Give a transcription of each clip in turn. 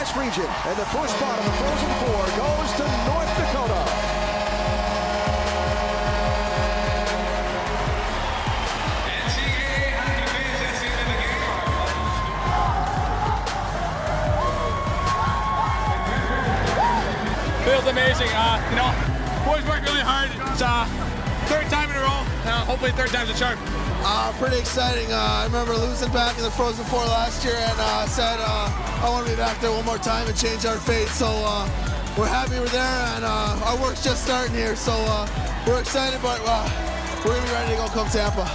Midwest region. And the first spot of the Frozen Four goes to North Dakota. Feels amazing. Boys worked really hard. It's third time in a row. Hopefully third time's a charm. Pretty exciting. I remember losing back in the Frozen Four last year and said I want to be back there one more time and change our fate. So we're happy we're there and our work's just starting here. So we're excited, but we're going to be ready to go come Tampa.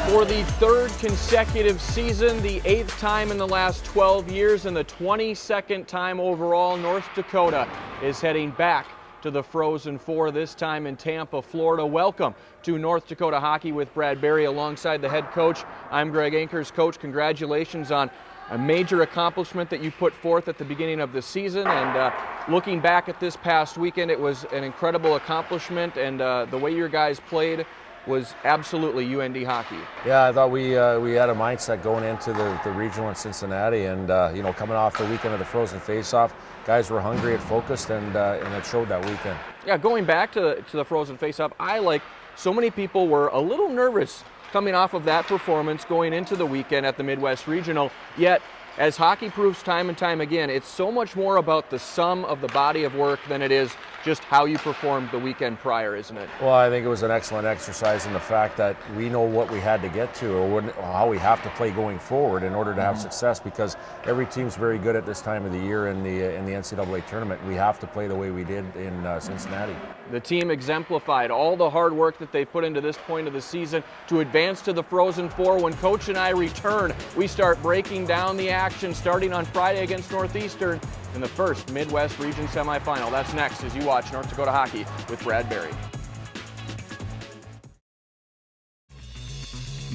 For the third consecutive season, the 8th time in the last 12 years, and the 22nd time overall, North Dakota is heading back to the Frozen Four, this time in Tampa, Florida. Welcome to North Dakota Hockey with Brad Berry alongside the head coach. I'm Greg Ankers. Coach, congratulations on a major accomplishment that you put forth at the beginning of the season, and looking back at this past weekend, it was an incredible accomplishment, and the way your guys played was absolutely UND hockey. Yeah, I thought we had a mindset going into the regional in Cincinnati, and coming off the weekend of the Frozen Face-Off, guys were hungry and focused, and it showed that weekend. Yeah, going back to the Frozen Face-Off, like so many people, were a little nervous coming off of that performance going into the weekend at the Midwest Regional. Yet, as hockey proves time and time again, it's so much more about the sum of the body of work than it is just how you performed the weekend prior, isn't it? Well, I think it was an excellent exercise in the fact that we know what we had to get to, or how we have to play going forward in order to have success, because every team's very good at this time of the year in the NCAA tournament. We have to play the way we did in Cincinnati. The team exemplified all the hard work that they put into this point of the season to advance to the Frozen Four. When Coach and I return, we start breaking down the action starting on Friday against Northeastern in the first Midwest Region semifinal. That's next as you watch North Dakota Hockey with Brad Berry.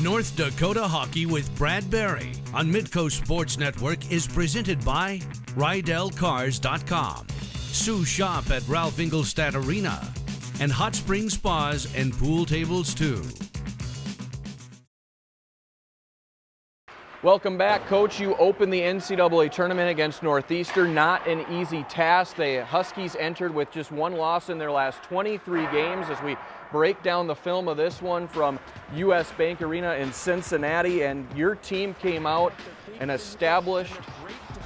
North Dakota Hockey with Brad Berry on Midco Sports Network is presented by RydellCars.com, Sue Shop at Ralph Ingolstadt Arena, and Hot Spring Spas and Pool Tables too. Welcome back, Coach. You opened the NCAA tournament against Northeastern. Not an easy task. The Huskies entered with just one loss in their last 23 games. As we break down the film of this one from US Bank Arena in Cincinnati, and your team came out and established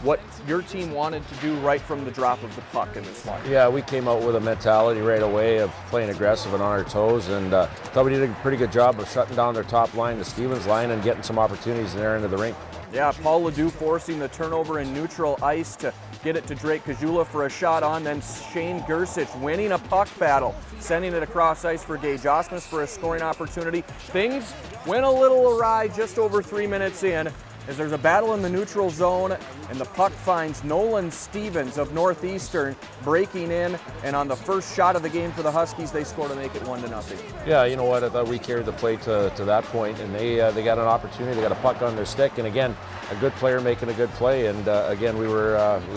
what your team wanted to do right from the drop of the puck in this one. Yeah, we came out with a mentality right away of playing aggressive and on our toes, and thought we did a pretty good job of shutting down their top line, the Stevens line, and getting some opportunities in their end of the rink. Yeah, Paul Ledoux forcing the turnover in neutral ice to get it to Drake Kajula for a shot on, then Shane Gersich winning a puck battle, sending it across ice for Gage Osmus for a scoring opportunity. Things went a little awry just over 3 minutes in, as there's a battle in the neutral zone, and the puck finds Nolan Stevens of Northeastern breaking in, and on the first shot of the game for the Huskies, they score to make it 1-0. Yeah, you know what, I thought we carried the play to that point, and they got an opportunity, they got a puck on their stick, and again, a good player making a good play, and again, we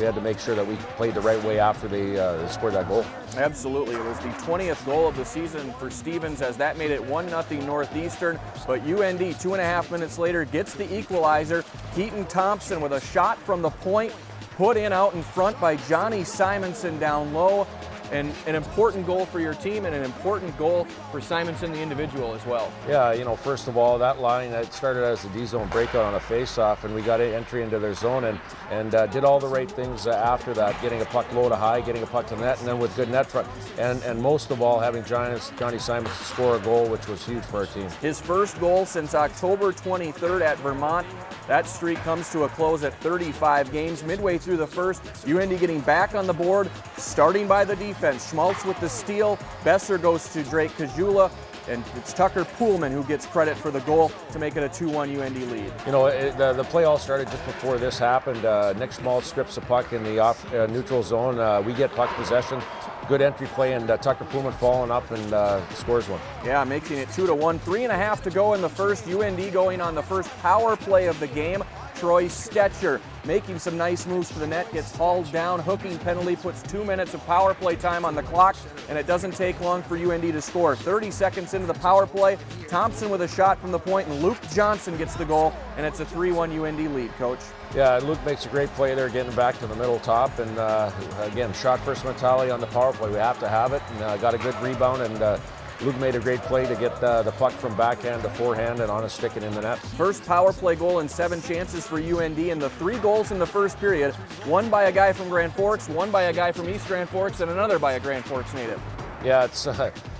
had to make sure that we played the right way after they scored that goal. Absolutely, it was the 20th goal of the season for Stevens, as that made it 1-0 Northeastern, but UND 2.5 minutes later gets the equalizer. Keaton Thompson with a shot from the point, put in out in front by Johnny Simonson down low. And an important goal for your team, and an important goal for Simonson, the individual, as well. Yeah, first of all, that line, it started as a D-zone breakout on a face-off, and we got an entry into their zone and did all the right things after that, getting a puck low to high, getting a puck to net, and then with good net front. And most of all, having Johnny Simonson score a goal, which was huge for our team. His first goal since October 23rd at Vermont. That streak comes to a close at 35 games. Midway through the first, UND getting back on the board, starting by the defense. Schmaltz with the steal. Besser goes to Drake Kajula, and it's Tucker Poolman who gets credit for the goal to make it a 2-1 UND lead. The play all started just before this happened. Nick Schmaltz strips the puck in the off neutral zone. We get puck possession. Good entry play, and Tucker Poolman following up and scores one. Yeah, making it 2-1. 3.5 to go in the first. UND going on the first power play of the game. Troy Stetcher making some nice moves to the net, gets hauled down. Hooking penalty puts 2 minutes of power play time on the clock, and it doesn't take long for UND to score. 30 seconds into the power play, Thompson with a shot from the point, and Luke Johnson gets the goal, and it's a 3-1 UND lead, Coach. Yeah, Luke makes a great play there, getting back to the middle top, and again, shot first mentality on the power play. We have to have it, and got a good rebound, and Luke made a great play to get the puck from backhand to forehand and on a stick and in the net. First power play goal and 7 chances for UND, and the 3 goals in the first period, one by a guy from Grand Forks, one by a guy from East Grand Forks, and another by a Grand Forks native. Yeah, it's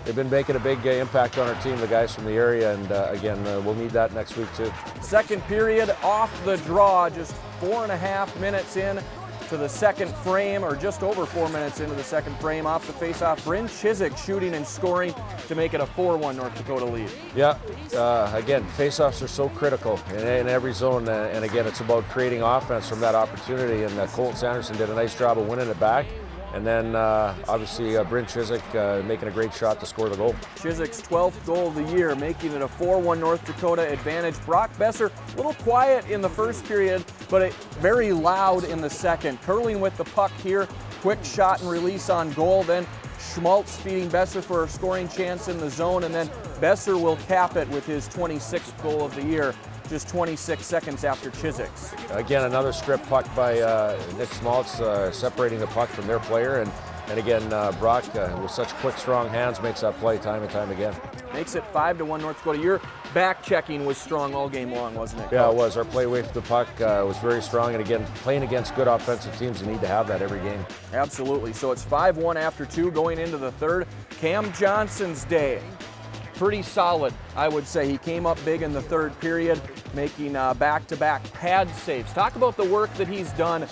they've been making a big impact on our team, the guys from the area, and again, we'll need that next week too. Second period off the draw, just 4.5 minutes in to the second frame, or just over 4 minutes into the second frame. Off the faceoff, Bryn Chiswick shooting and scoring to make it a 4-1 North Dakota lead. Yeah, again, faceoffs are so critical in every zone, and again, it's about creating offense from that opportunity, and Colton Sanderson did a nice job of winning it back. And then obviously Bryn Chiswick making a great shot to score the goal. Chiswick's 12th goal of the year, making it a 4-1 North Dakota advantage. Brock Besser, a little quiet in the first period, but very loud in the second. Curling with the puck here, quick shot and release on goal. Then Schmaltz feeding Besser for a scoring chance in the zone, and then Besser will cap it with his 26th goal of the year, just 26 seconds after Chiswick's. Again, another strip puck by Nick Schmaltz, separating the puck from their player, and again, Brock with such quick, strong hands makes that play time and time again. Makes it 5-1 North Dakota. Your back checking was strong all game long, wasn't it, Coach? Yeah, it was. Our play away from the puck was very strong, and again, playing against good offensive teams, you need to have that every game. Absolutely. So it's 5-1 after 2 going into the third. Cam Johnson's day, pretty solid, I would say. He came up big in the third period, making back-to-back pad saves. Talk about the work that he's done,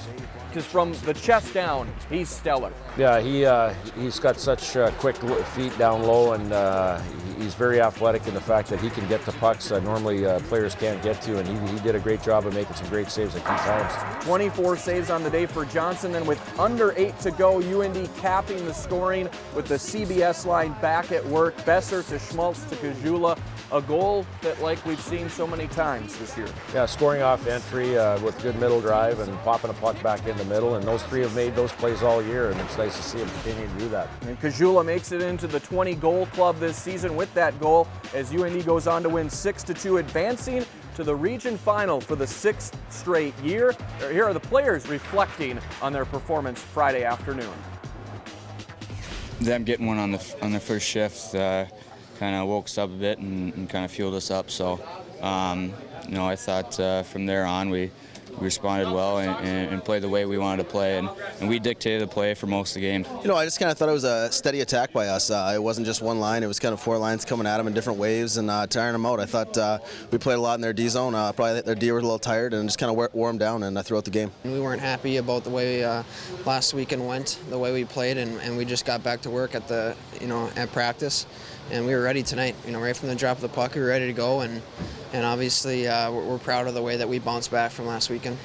because from the chest down, he's stellar. Yeah, he's got such quick feet down low, and he's very athletic in the fact that he can get to pucks that normally players can't get to, and he did a great job of making some great saves at key times. 24 saves on the day for Johnson, and with under 8 to go, UND capping the scoring with the CBS line back at work. Besser to Schmaltz to Kajula, a goal that, like we've seen so many times this year. Yeah, scoring off entry with good middle drive and popping a puck back in the middle, and those three have made those plays all year, and it's nice to see him continue to do that. And Kajula makes it into the 20-goal club this season with that goal, as UND goes on to win 6-2, advancing to the region final for the 6th straight year. Here are the players reflecting on their performance Friday afternoon. Them getting one on their first shift kind of woke us up a bit and kind of fueled us up. So, I thought from there on we responded well and played the way we wanted to play, and we dictated the play for most of the game. I just kind of thought it was a steady attack by us. It wasn't just one line, it was kind of 4 lines coming at them in different waves and tiring them out. I thought we played a lot in their D zone. Probably their D were a little tired, and just kind of wore them down and throughout the game. We weren't happy about the way last weekend went, the way we played, and we just got back to work at at practice, and we were ready tonight. Right from the drop of the puck, we were ready to go, and obviously we're proud of the way that we bounced back from last weekend.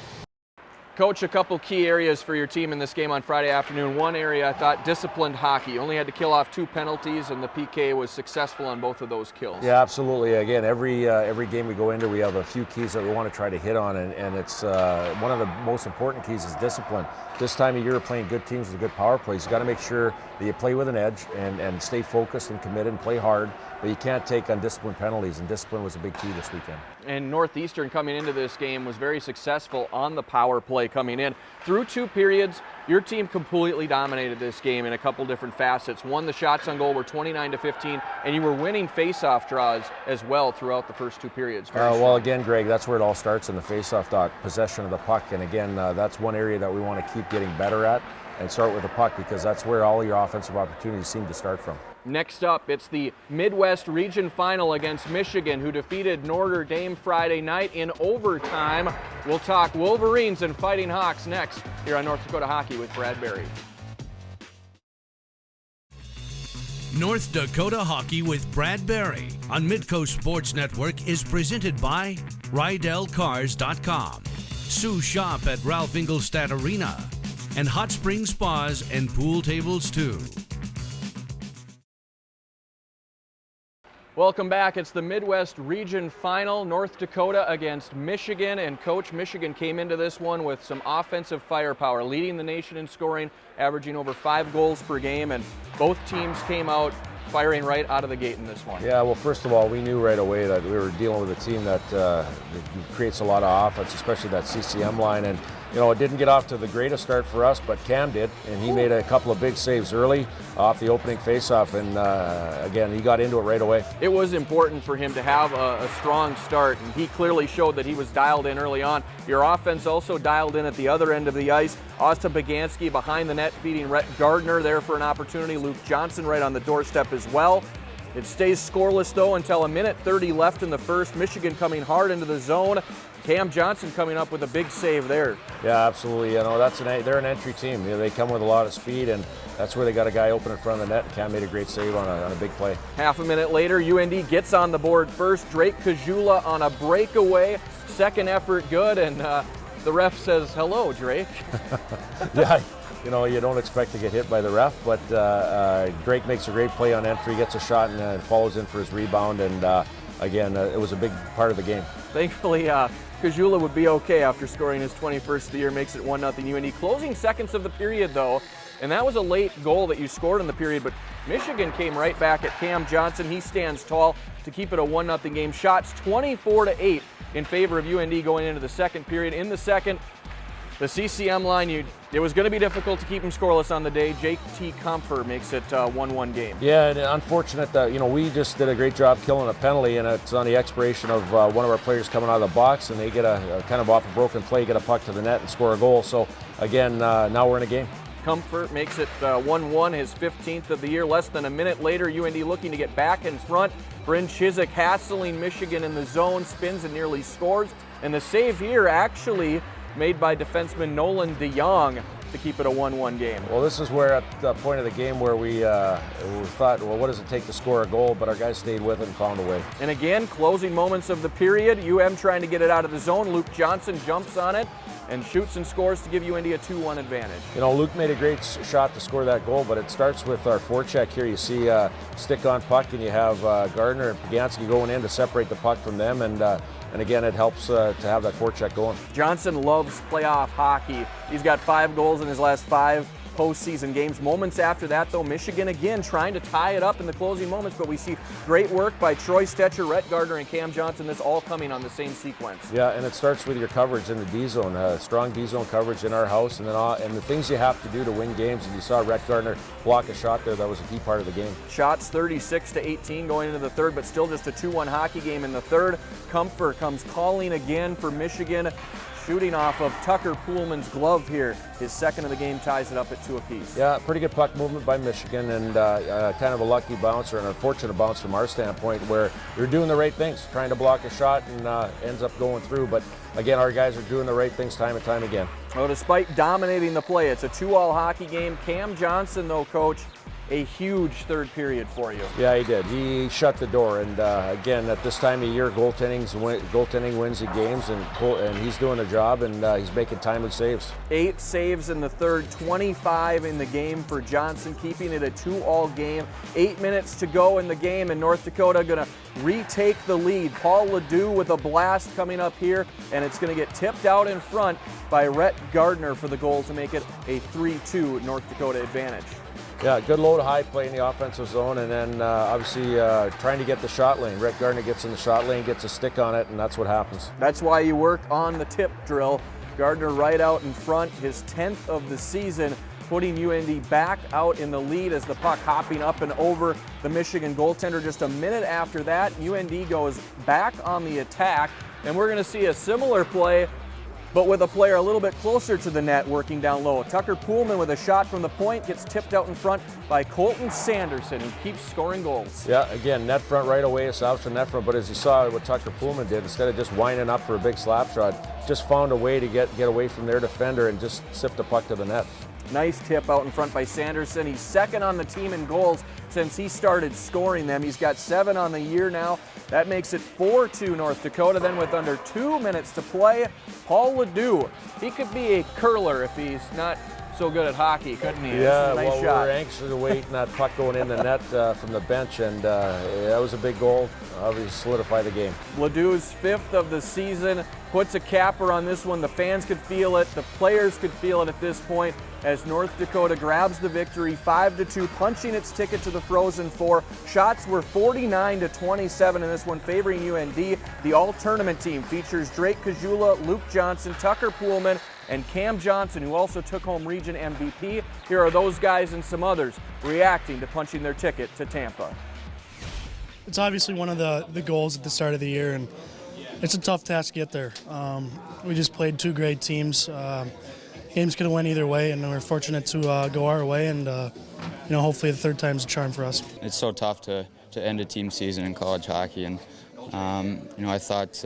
Coach, a couple key areas for your team in this game on Friday afternoon. One area, I thought, disciplined hockey. Only had to kill off 2 penalties, and the PK was successful on both of those kills. Yeah, absolutely. Again, every game we go into, we have a few keys that we want to try to hit on, and it's one of the most important keys is discipline. This time of year, playing good teams with good power plays, you got to make sure that you play with an edge and stay focused and committed and play hard, but you can't take undisciplined penalties, and discipline was a big key this weekend. And Northeastern, coming into this game, was very successful on the power play coming in. Through 2 periods, your team completely dominated this game in a couple different facets. One, the shots on goal were 29-15, and you were winning face-off draws as well throughout the first 2 periods. Well, again, Greg, that's where it all starts in the face-off dot, possession of the puck, and again, that's one area that we want to keep getting better at, and start with the puck, because that's where all your offensive opportunities seem to start from. Next up, it's the Midwest Region Final against Michigan, who defeated Notre Dame Friday night in overtime. We'll talk Wolverines and Fighting Hawks next here on North Dakota Hockey with Brad Berry. North Dakota Hockey with Brad Berry on Midco Sports Network is presented by RydellCars.com, Sue Shop at Ralph Ingolstadt Arena, and Hot Spring Spas and Pool Tables too. Welcome back. It's the Midwest Region Final, North Dakota against Michigan. And Coach, Michigan came into this one with some offensive firepower, leading the nation in scoring, averaging over 5 goals per game. And both teams came out firing right out of the gate in this one. Yeah, well, first of all, we knew right away that we were dealing with a team that creates a lot of offense, especially that CCM line. And, you know, it didn't get off to the greatest start for us, but Cam did, and he made a couple of big saves early off the opening faceoff. And, again, he got into it right away. It was important for him to have a strong start, and he clearly showed that he was dialed in early on. Your offense also dialed in at the other end of the ice. Austin Baganski behind the net, feeding Rhett Gardner there for an opportunity. Luke Johnson right on the doorstep as well. It stays scoreless, though, until a minute 30 left in the first. Michigan coming hard into the zone. Cam Johnson coming up with a big save there. Yeah, absolutely. You know, they're an entry team. You know, they come with a lot of speed, and that's where they got a guy open in front of the net. Cam made a great save on a big play. Half a minute later, UND gets on the board first. Drake Kajula on a breakaway. Second effort good, and the ref says, hello, Drake. Yeah, you know, you don't expect to get hit by the ref, but Drake makes a great play on entry, gets a shot, and follows in for his rebound. And again, it was a big part of the game. Thankfully, Kajula would be okay after scoring his 21st of the year, makes it 1-0 UND. Closing seconds of the period, though, and that was a late goal that you scored in the period, but Michigan came right back at Cam Johnson. He stands tall to keep it a 1-0 game. Shots 24-8 in favor of UND going into the second period. In the second, the CCM line, it was going to be difficult to keep him scoreless on the day. Jake T. Comfer makes it a 1-1 game. Yeah, and unfortunate that, you know, we just did a great job killing a penalty, and it's on the expiration of one of our players coming out of the box, and they get a kind of off a broken play, get a puck to the net and score a goal. So again, now we're in a game. Comfort makes it 1-1, his 15th of the year. Less than a minute later, UND looking to get back in front. Bryn Chiswick hassling Michigan in the zone, spins and nearly scores. And the save here actually made by defenseman Nolan DeYoung to keep it a 1-1 game. Well, this is where at the point of the game where we thought, well, what does it take to score a goal? But our guys stayed with it and found a way. And again, closing moments of the period, UM trying to get it out of the zone. Luke Johnson jumps on it and shoots and scores to give UND a 2-1 advantage. You know, Luke made a great shot to score that goal, but it starts with our forecheck here. You see stick on puck, and you have Gardner and Paganski going in to separate the puck from them, and again, it helps to have that forecheck going. Johnson loves playoff hockey. He's got 5 goals in his last 5 postseason games. Moments after that, though, Michigan again trying to tie it up in the closing moments, but we see great work by Troy Stetcher, Rhett Gardner, and Cam Johnson. This all coming on the same sequence. Yeah, and it starts with your coverage in the D-zone, strong D-zone coverage in our house, and then and the things you have to do to win games. And you saw Rhett Gardner block a shot there. That was a key part of the game. Shots 36-18 going into the third, but still just a 2-1 hockey game in the third. Comfort comes calling again for Michigan, shooting off of Tucker Poolman's glove here. His second of the game ties it up at 2 apiece. Yeah, pretty good puck movement by Michigan, and kind of a lucky bounce or an unfortunate bounce from our standpoint, where you're doing the right things, trying to block a shot and ends up going through. But again, our guys are doing the right things time and time again. Well, despite dominating the play, it's a 2-all hockey game. Cam Johnson, though, Coach, a huge third period for you. Yeah, he did. He shut the door, and again, at this time of year, goaltending wins the games, and he's doing a job, and he's making timely saves. 8 saves in the third, 25 in the game for Johnson, keeping it a 2-all game. 8 minutes to go in the game, and North Dakota going to retake the lead. Paul Ledoux with a blast coming up here, and it's going to get tipped out in front by Rhett Gardner for the goal to make it a 3-2 North Dakota advantage. Yeah, good low to high play in the offensive zone, and then obviously trying to get the shot lane. Rhett Gardner gets in the shot lane, gets a stick on it, and that's what happens. That's why you work on the tip drill. Gardner right out in front, his 10th of the season, putting UND back out in the lead as the puck hopping up and over the Michigan goaltender. Just a minute after that, UND goes back on the attack, and we're going to see a similar play, but with a player a little bit closer to the net working down low. Tucker Poolman with a shot from the point gets tipped out in front by Colton Sanderson, who keeps scoring goals. Yeah, again, net front right away, establishing net front, but as you saw what Tucker Poolman did, instead of just winding up for a big slap shot, just found a way to get away from their defender and just sift the puck to the net. Nice tip out in front by Sanderson. He's second on the team in goals since he started scoring them. He's got 7 on the year now. That makes it 4-2 North Dakota. Then with under 2 minutes to play, Paul Ledoux. He could be a curler if he's not so good at hockey, couldn't he? Yeah, nice well, we shot. were anxious to wait and that puck going in the net from the bench, and that was a big goal. Obviously solidify the game. Ledoux's 5th of the season puts a capper on this one. The fans could feel it. The players could feel it at this point as North Dakota grabs the victory 5-2, punching its ticket to the Frozen Four. Shots were 49-27 in this one, favoring UND. The all-tournament team features Drake Kajula, Luke Johnson, Tucker Poolman, and Cam Johnson, who also took home region MVP. Here are those guys and some others reacting to punching their ticket to Tampa. It's obviously one of the goals at the start of the year, and it's a tough task to get there. We just played 2 great teams. Games could have went either way, and we're fortunate to go our way, and hopefully the third time's a charm for us. It's so tough to end a team season in college hockey, and I thought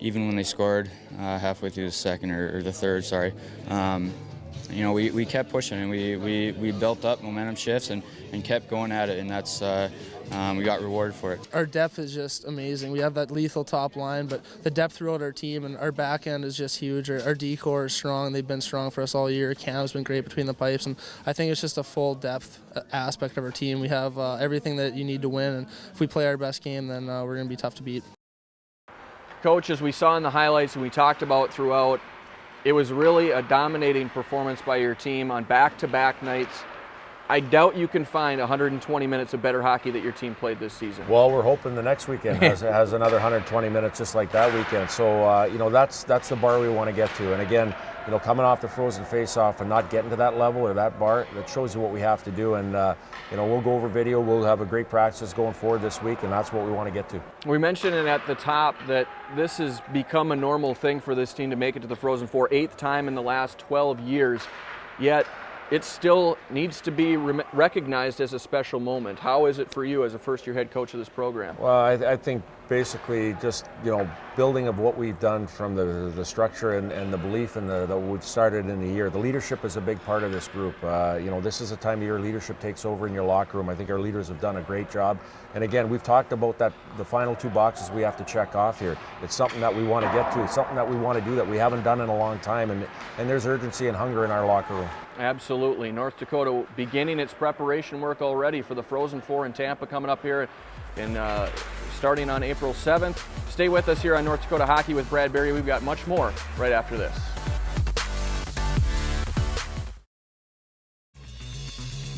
even when they scored halfway through the second or the third, we kept pushing, and we built up momentum shifts and kept going at it, and that's we got rewarded for it. Our depth is just amazing. We have that lethal top line, but the depth throughout our team and our back end is just huge. Our D-core is strong. They've been strong for us all year. Cam's been great between the pipes, and I think it's just a full depth aspect of our team. We have everything that you need to win, and if we play our best game, then we're going to be tough to beat. Coach, as we saw in the highlights and we talked about throughout, it was really a dominating performance by your team on back-to-back nights. I doubt you can find 120 minutes of better hockey that your team played this season. Well, we're hoping the next weekend has another 120 minutes just like that weekend. So, that's the bar we want to get to. And again, coming off the Frozen face-off and not getting to that level or that bar, that shows you what we have to do. And, we'll go over video. We'll have a great practice going forward this week, and that's what we want to get to. We mentioned it at the top that this has become a normal thing for this team to make it to the Frozen Four, 8th time in the last 12 years. Yet, it still needs to be recognized as a special moment. How is it for you as a first-year head coach of this program? Well, I think basically just, building of what we've done from the structure and the belief and that we've started in the year. The leadership is a big part of this group. This is a time of year leadership takes over in your locker room. I think our leaders have done a great job. And again, we've talked about that, the final 2 boxes we have to check off here. It's something that we want to get to. It's something that we want to do that we haven't done in a long time. And there's urgency and hunger in our locker room. Absolutely. North Dakota beginning its preparation work already for the Frozen Four in Tampa coming up here in starting on April 7th. Stay with us here on North Dakota Hockey with Brad Berry. We've got much more right after this.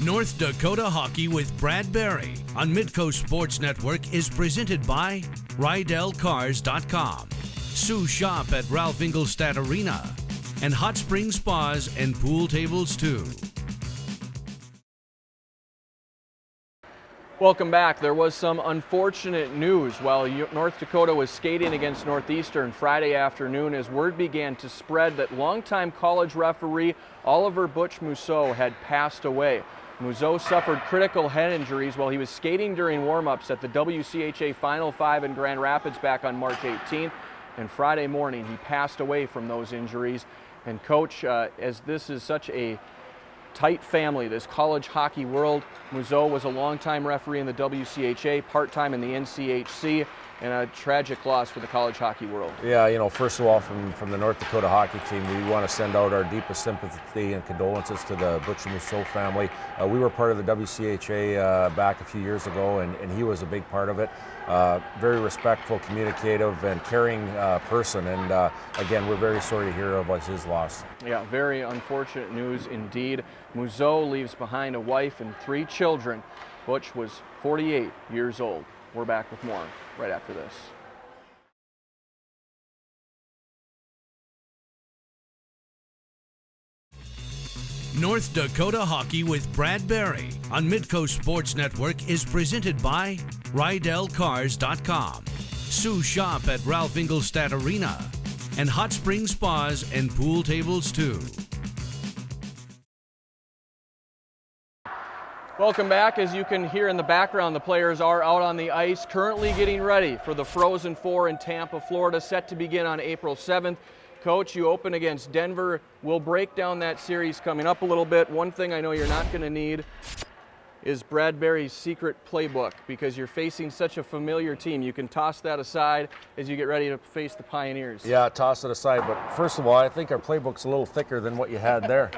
North Dakota Hockey with Brad Berry on Midco Sports Network is presented by RydellCars.com, Sue Shop at Ralph Ingolstadt Arena, and Hot Spring Spas and Pool Tables too. Welcome back. There was some unfortunate news while North Dakota was skating against Northeastern Friday afternoon as word began to spread that longtime college referee Oliver Butch Mousseau had passed away. Mousseau suffered critical head injuries while he was skating during warm-ups at the WCHA Final 5 in Grand Rapids back on March 18th. And Friday morning, he passed away from those injuries. And Coach, as this is such a tight family, this college hockey world, Mousseau was a longtime referee in the WCHA, part-time in the NCHC, and a tragic loss for the college hockey world. Yeah, first of all, from the North Dakota hockey team, we want to send out our deepest sympathy and condolences to the Butch Mousseau family. We were part of the WCHA back a few years ago, and he was a big part of it. Very respectful, communicative, and caring person. And again, we're very sorry to hear about his loss. Yeah, very unfortunate news indeed. Mousseau leaves behind a wife and 3 children. Butch was 48 years old. We're back with more right after this. North Dakota Hockey with Brad Berry on Midco Sports Network is presented by RydellCars.com, Sue Shop at Ralph Ingolstadt Arena, and Hot Spring Spas and Pool Tables too. Welcome back. As you can hear in the background, the players are out on the ice currently getting ready for the Frozen Four in Tampa, Florida, set to begin on April 7th. Coach, you open against Denver. We'll break down that series coming up a little bit. One thing I know you're not going to need is Bradbury's secret playbook, because you're facing such a familiar team. You can toss that aside as you get ready to face the Pioneers. Yeah, toss it aside. But first of all, I think our playbook's a little thicker than what you had there.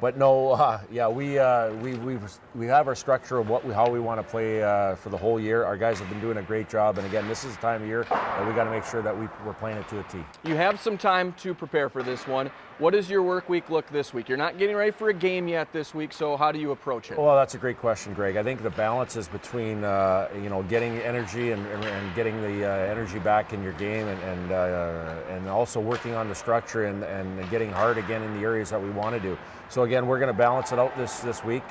But no, yeah, we have our structure of how we want to play for the whole year. Our guys have been doing a great job, and again, this is the time of year that we got to make sure that we're playing it to a T. You have some time to prepare for this one. What does your work week look this week? You're not getting ready for a game yet this week, so how do you approach it? Well, that's a great question, Greg. I think the balance is between getting energy and getting the energy back in your game, and also working on the structure and getting hard again in the areas that we want to do. So again, we're going to balance it out this week.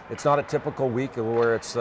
It's not a typical week where it's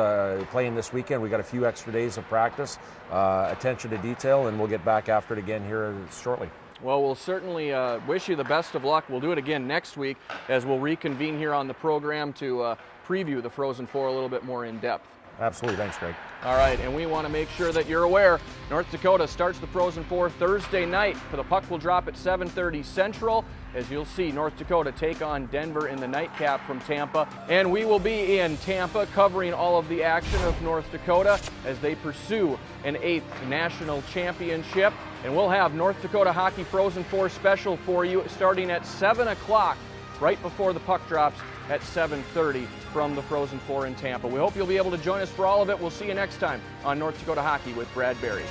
playing this weekend. We got a few extra days of practice, attention to detail, and we'll get back after it again here shortly. Well, we'll certainly wish you the best of luck. We'll do it again next week as we'll reconvene here on the program to preview the Frozen Four a little bit more in depth. Absolutely. Thanks, Greg. All right, and we want to make sure that you're aware, North Dakota starts the Frozen Four Thursday night. The puck will drop at 7:30 Central. As you'll see, North Dakota take on Denver in the nightcap from Tampa. And we will be in Tampa covering all of the action of North Dakota as they pursue an 8th national championship. And we'll have North Dakota Hockey Frozen Four special for you starting at 7 o'clock, right before the puck drops at 7:30 from the Frozen Four in Tampa. We hope you'll be able to join us for all of it. We'll see you next time on North Dakota Hockey with Brad Berry.